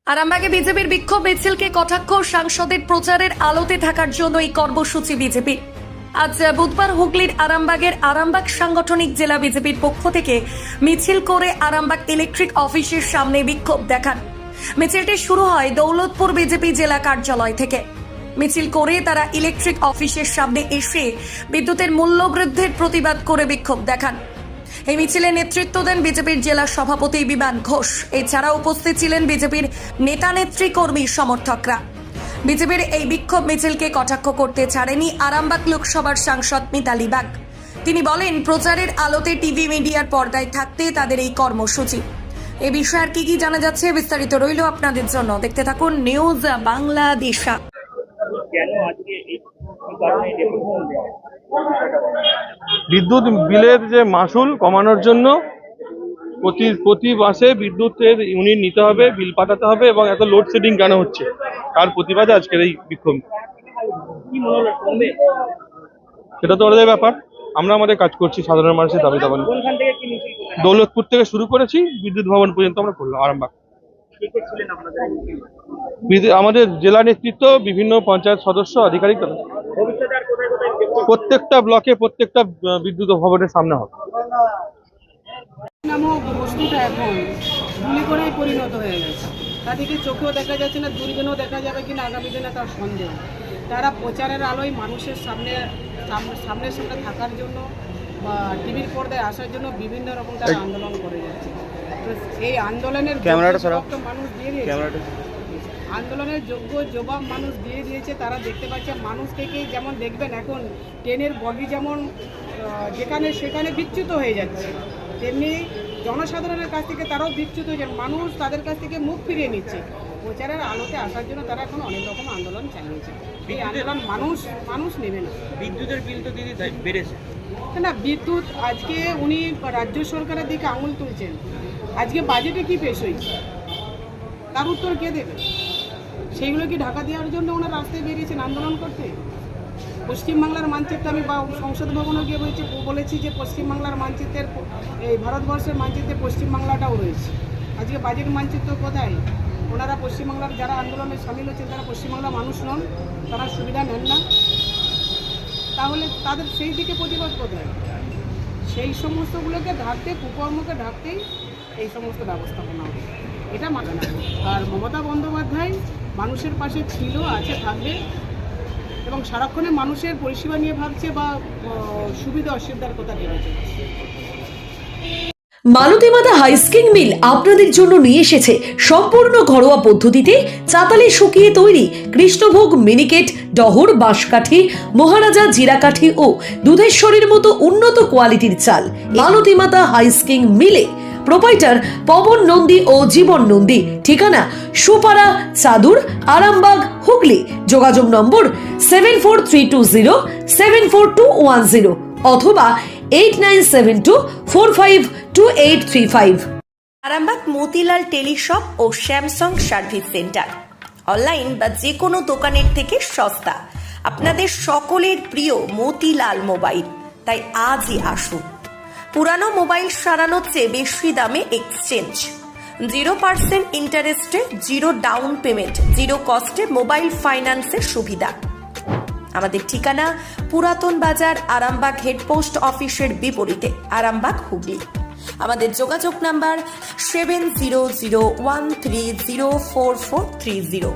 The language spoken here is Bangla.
আরামবাগে বিজেপির বিক্ষোভ মিছিলকে কটাক্ষ সাংসদের প্রচারের আলোতে থাকার জন্য এই কর্মসূচি বিজেপির। আজ বুধবার হুগলির আরামবাগের আরামবাগ সাংগঠনিক জেলা বিজেপির পক্ষ থেকে মিছিল করে আরামবাগ ইলেকট্রিক অফিসের সামনে বিক্ষোভ দেখান। মিছিলটি শুরু হয় দৌলতপুর বিজেপি জেলা কার্যালয় থেকে। মিছিল করে তারা ইলেকট্রিক অফিসের সামনে এসে বিদ্যুতের মূল্য বৃদ্ধির প্রতিবাদ করে বিক্ষোভ দেখান। এই মিছিলে নেতৃত্ব দেন বিজেপির জেলা সভাপতি বিমান ঘোষ। এছাড়া উপস্থিত ছিলেন বিজেপির নেতা নেত্রী কর্মী সমর্থকরা। বিজেপির এই বিক্ষোভ মিছিলকে কটাক্ষ করতে ছাড়েনি আরামবাগ লোকসভার সাংসদ মিতালি বাগ। তিনি বলেন, প্রচারের আলোতে টিভি মিডিয়ার পর্দায় থাকতে তাদের এই কর্মসূচি। এ বিষয়ে আর কি জানা যাচ্ছে বিস্তারিত রইল আপনাদের জন্য, দেখতে থাকুন নিউজ বাংলাদেশা। বিদ্যুৎ বিলের যে মাসুল কমানোর জন্য প্রতি মাসে বিদ্যুতের ইউনিট নিতে হবে, বিল পাঠাতে হবে, এবং এত লোডশেডিং কেন হচ্ছে তার প্রতিবাদে আজকের এই বিক্ষোভ। সেটা তো ওদের ব্যাপার, আমরা আমাদের কাজ করছি, সাধারণ মানুষের দাবি দাবা নিয়ে। দৌলতপুর থেকে শুরু করেছি, বিদ্যুৎ ভবন পর্যন্ত আমরা করলাম আরামবাগ। আমাদের জেলা নেতৃত্ব, বিভিন্ন পঞ্চায়েত সদস্য, আধিকারিক, প্রত্যেকটা ব্লকে প্রত্যেকটা বিদ্যুৎ ভবনের সামনে হবে। নামক বস্তুটা এখন গুলি করেই পরিণত হয়ে গেছে। তাদেরকে চোখেও দেখা যাচ্ছে না, দূরবীনেও দেখা যাবে কিনা আগামী দিনে তার সন্দেহ। তারা প্রচারের আলোয় মানুষের সামনে থাকার জন্য বা টিভির পর্দায় আসার জন্য বিভিন্ন রকম তারা আন্দোলন করে যাচ্ছে। তো এই আন্দোলনের মানুষ দিয়ে দিয়েছে, আন্দোলনের যোগ্য জবাব মানুষ দিয়ে দিয়েছে। তারা দেখতে পাচ্ছে মানুষ থেকেই, যেমন দেখবেন এখন ট্রেনের বগি যেমন যেখানে সেখানে বিচ্যুত হয়ে যাচ্ছে, তেমনি জনসাধারণের কাছ থেকে তারাও বিচ্যুত হয়ে যাচ্ছে। মানুষ তাদের কাছ থেকে মুখ ফিরিয়ে নিচ্ছে। প্রচারের আলোতে আসার জন্য তারা এখন অনেক রকম আন্দোলন চালিয়েছে। এই আন্দোলন মানুষ নেবে না। বিদ্যুতের বিল তো দিদি বেড়েছে না, বিদ্যুৎ আজকে উনি রাজ্য সরকারের দিকে আঙুল তুলছেন। আজকে বাজেটে কি পেশ হয়েছে তার উত্তর কে দেবে? সেইগুলো কি ঢাকা দেওয়ার জন্য ওনার রাস্তায় বেরিয়েছেন আন্দোলন করতে? পশ্চিমবাংলার মানচিত্র আমি সংসদ ভবনে গিয়ে বলেছি যে পশ্চিমবাংলার মানচিত্রের, এই ভারতবর্ষের মানচিত্রে পশ্চিমবাংলাটাও রয়েছে। আজকে বাজেট মানচিত্র কোথায়? ওনারা পশ্চিমবাংলার যারা আন্দোলনে সামিল হচ্ছেন তারা পশ্চিমবাংলার মানুষ নন, তারা সুবিধা নেন না। তাহলে তাদের সেই দিকে প্রতিবাদ কোথায়? সেই সমস্তগুলোকে ঢাকতে, কুকর্মকে ঢাকতেই এই সমস্ত ব্যবস্থাপনা হবে, এটা মানে না। আর মমতা বন্দ্যোপাধ্যায় মানুষের পাশে ছিল, আছে, থাকবে, এবং সারাক্ষণে মানুষের পরিষেবা নিয়ে ভাবছে বা সুবিধা অসুবিধার কথা ভেবেছে। মালতী মাতা হাইস্কিং মিল আপনাদের জন্য নিয়ে এসেছে সম্পূর্ণ ঘরোয়া পদ্ধতিতে চাতালে শুকিয়ে তৈরি কৃষ্ণভোগ, মিনিকেট, ডহর, বাঁশকাঠি, মহারাজা, জিরাকাঠি ও দুধেশ্বরীর মতো উন্নত কোয়ালিটির চাল। মালতী মাতা হাইস্কিং মিলে প্রোপাইটার পবন নন্দী ও জীবন নন্দী। ঠিকানা সুপারা, চাদুর, আরামবাগ, হুগলি। যোগাযোগ নম্বর 7432074210 অথবা 8972452835। আরামবাগ মতিলাল টেলিশপ ও স্যামসাং সার্ভিস সেন্টার, অনলাইন বা যে কোনো দোকানের থেকে সস্তা। আপনাদের সকলের প্রিয় মতিলাল মোবাইল, তাই আজই আসুন। পুরানো মোবাইল সারানোর চেয়ে বেশি দামে এক্সচেঞ্জ, 0% ইন্টারেস্টে, 0 ডাউন পেমেন্ট, 0 কস্টে মোবাইল ফাইন্যান্সের সুবিধা। আমাদের ঠিকানা পুরাতন বাজার, আরামবাগ হেডপোস্ট অফিসের বিপরীতে, আরামবাগ, হুগলি। আমাদের যোগাযোগ নাম্বার 7001304430।